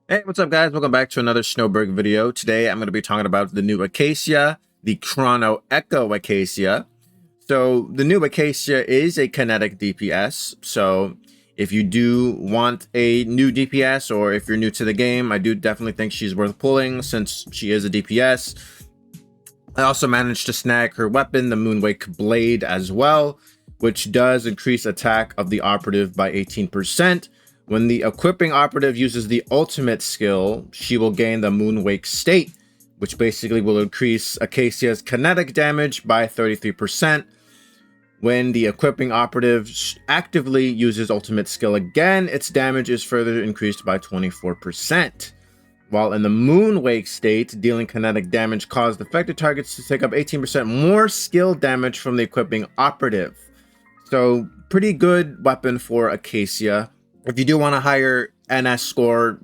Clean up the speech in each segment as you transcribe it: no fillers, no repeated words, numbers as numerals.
Hey, what's up, guys? Welcome back to another Snowbreak video. Today, I'm going to be talking about the new Acacia, the Chrono Echo Acacia. So, the new Acacia is a kinetic DPS. So, if you do want a new DPS, or if you're new to the game, I do definitely think she's worth pulling since she is a DPS. I also managed to snag her weapon, the Moonwake Blade, as well, which does increase attack of the operative by 18%. When the equipping operative uses the ultimate skill, she will gain the Moonwake State, which basically will increase Acacia's kinetic damage by 33%. When the equipping operative actively uses ultimate skill again, its damage is further increased by 24%. While in the Moonwake state, dealing kinetic damage caused affected targets to take up 18% more skill damage from the equipping operative. So, pretty good weapon for Acacia. If you do want a higher NS score,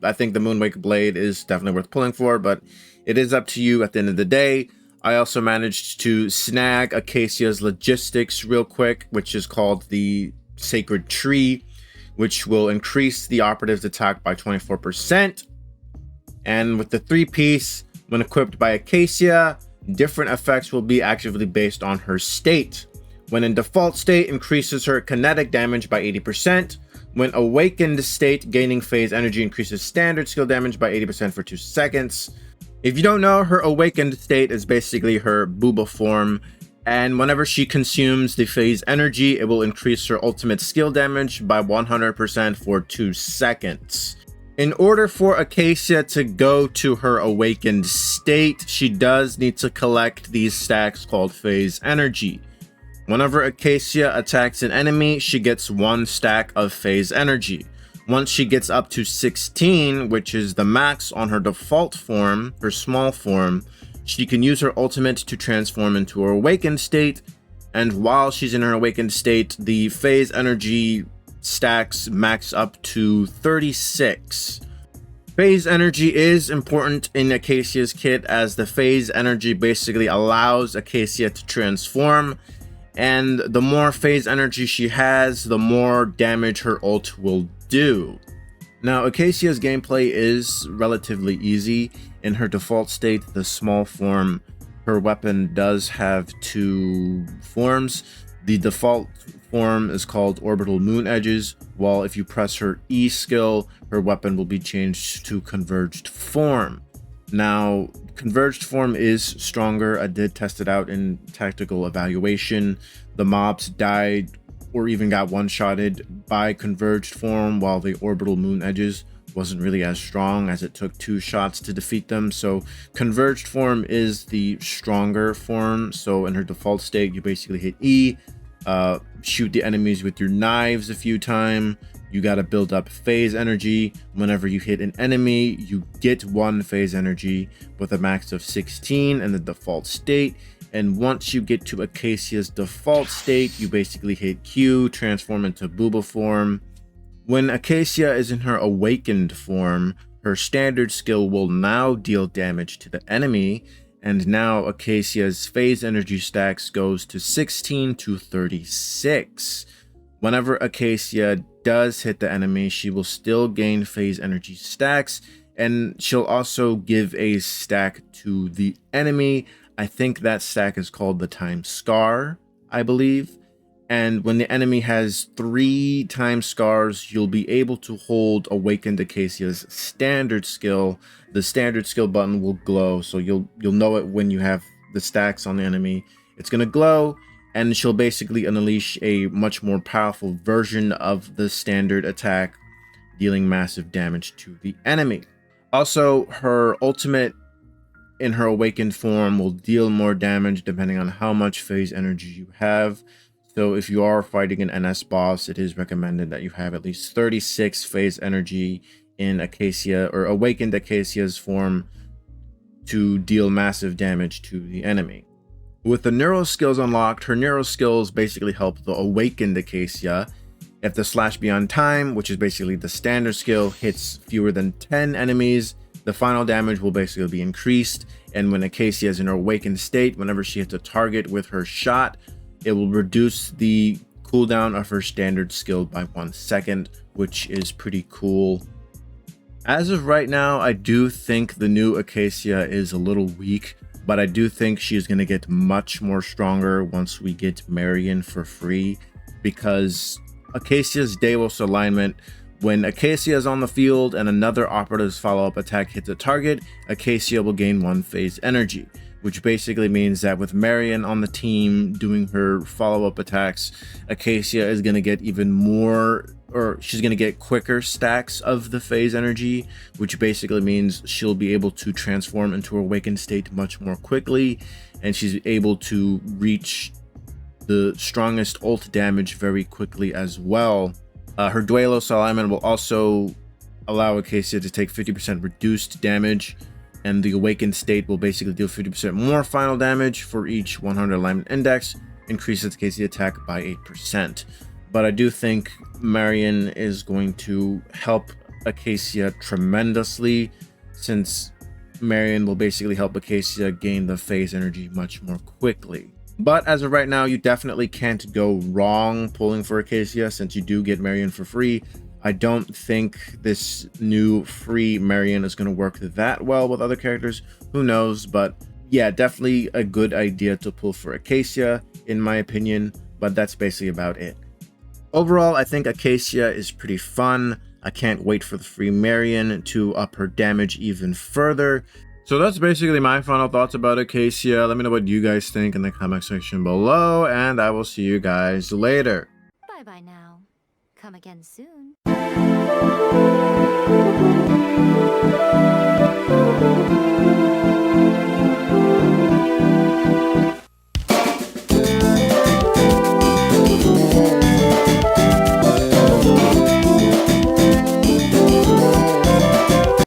I think the Moonwake Blade is definitely worth pulling for, but it is up to you at the end of the day. I also managed to snag Acacia's logistics real quick, which is called the Sacred Tree, which will increase the operative's attack by 24%. And with the 3-piece, when equipped by Acacia, different effects will be actively based on her state. When in default state, increases her kinetic damage by 80%. When awakened state, gaining phase energy increases standard skill damage by 80% for 2 seconds. If you don't know, her awakened state is basically her booba form, and whenever she consumes the phase energy, it will increase her ultimate skill damage by 100% for 2 seconds. In order for Acacia to go to her awakened state, she does need to collect these stacks called phase energy. Whenever Acacia attacks an enemy, she gets 1 stack of phase energy. Once she gets up to 16, which is the max on her default form, her small form, she can use her ultimate to transform into her awakened state. And while she's in her awakened state, the phase energy stacks max up to 36. Phase energy is important in Acacia's kit, as the phase energy basically allows Acacia to transform. And the more phase energy she has, the more damage her ult will do. Now, Acacia's gameplay is relatively easy. In her default state, the small form, her weapon does have 2 forms. The default form is called Orbital Moon Edges, while if you press her E skill, her weapon will be changed to Converged Form. Now, Converged Form is stronger. I did test it out in tactical evaluation. The mobs died or even got one-shotted by Converged Form, while the Orbital Moon Edges wasn't really as strong, as it took 2 shots to defeat them. So Converged Form is the stronger form. So in her default state, you basically hit E, shoot the enemies with your knives a few times. You got to build up phase energy. Whenever you hit an enemy, you get 1 phase energy with a max of 16 in the default state. And once you get to Acacia's default state, you basically hit Q, transform into booba form. When Acacia is in her awakened form, her standard skill will now deal damage to the enemy. And now Acacia's phase energy stacks goes to 16 to 36. Whenever Acacia does hit the enemy, she will still gain phase energy stacks, and she'll also give a stack to the enemy. I think that stack is called the Time Scar, I believe. And when the enemy has 3 Time Scars, you'll be able to hold Awakened Acacia's standard skill. The standard skill button will glow, so you'll know it when you have the stacks on the enemy. It's going to glow, and she'll basically unleash a much more powerful version of the standard attack, dealing massive damage to the enemy. Also, her ultimate in her awakened form will deal more damage depending on how much phase energy you have. So if you are fighting an NS boss, it is recommended that you have at least 36 phase energy in Acacia, or awakened Acacia's form, to deal massive damage to the enemy. With the neural skills unlocked, her neural skills basically help the awakened Acacia. If the Slash Beyond Time, which is basically the standard skill, hits fewer than 10 enemies, the final damage will basically be increased. And when Acacia is in her awakened state, whenever she hits a target with her shot, it will reduce the cooldown of her standard skill by 1 second, which is pretty cool. As of right now, I do think the new Acacia is a little weak, but I do think she's going to get much more stronger once we get Marion for free, because Acacia's Delos alignment, when Acacia is on the field and another operative's follow-up attack hits a target, Acacia will gain 1 phase energy, which basically means that with Marion on the team doing her follow-up attacks, Acacia is going to get even more, or she's going to get quicker stacks of the phase energy, which basically means she'll be able to transform into her awakened state much more quickly, and she's able to reach the strongest ult damage very quickly as well. Her Duelos alignment will also allow Acacia to take 50% reduced damage, and the awakened state will basically deal 50% more final damage for each 100 alignment index, increases Acacia attack by 8%. But I do think Marion is going to help Acacia tremendously, since Marion will basically help Acacia gain the phase energy much more quickly. But as of right now, you definitely can't go wrong pulling for Acacia, since you do get Marion for free. I don't think this new free Marion is going to work that well with other characters. Who knows? But yeah, definitely a good idea to pull for Acacia, in my opinion. But that's basically about it. Overall, I think Acacia is pretty fun. I can't wait for the free Marion to up her damage even further. So that's basically my final thoughts about Acacia. Let me know what you guys think in the comment section below, and I will see you guys later. Bye-bye now. Come again soon.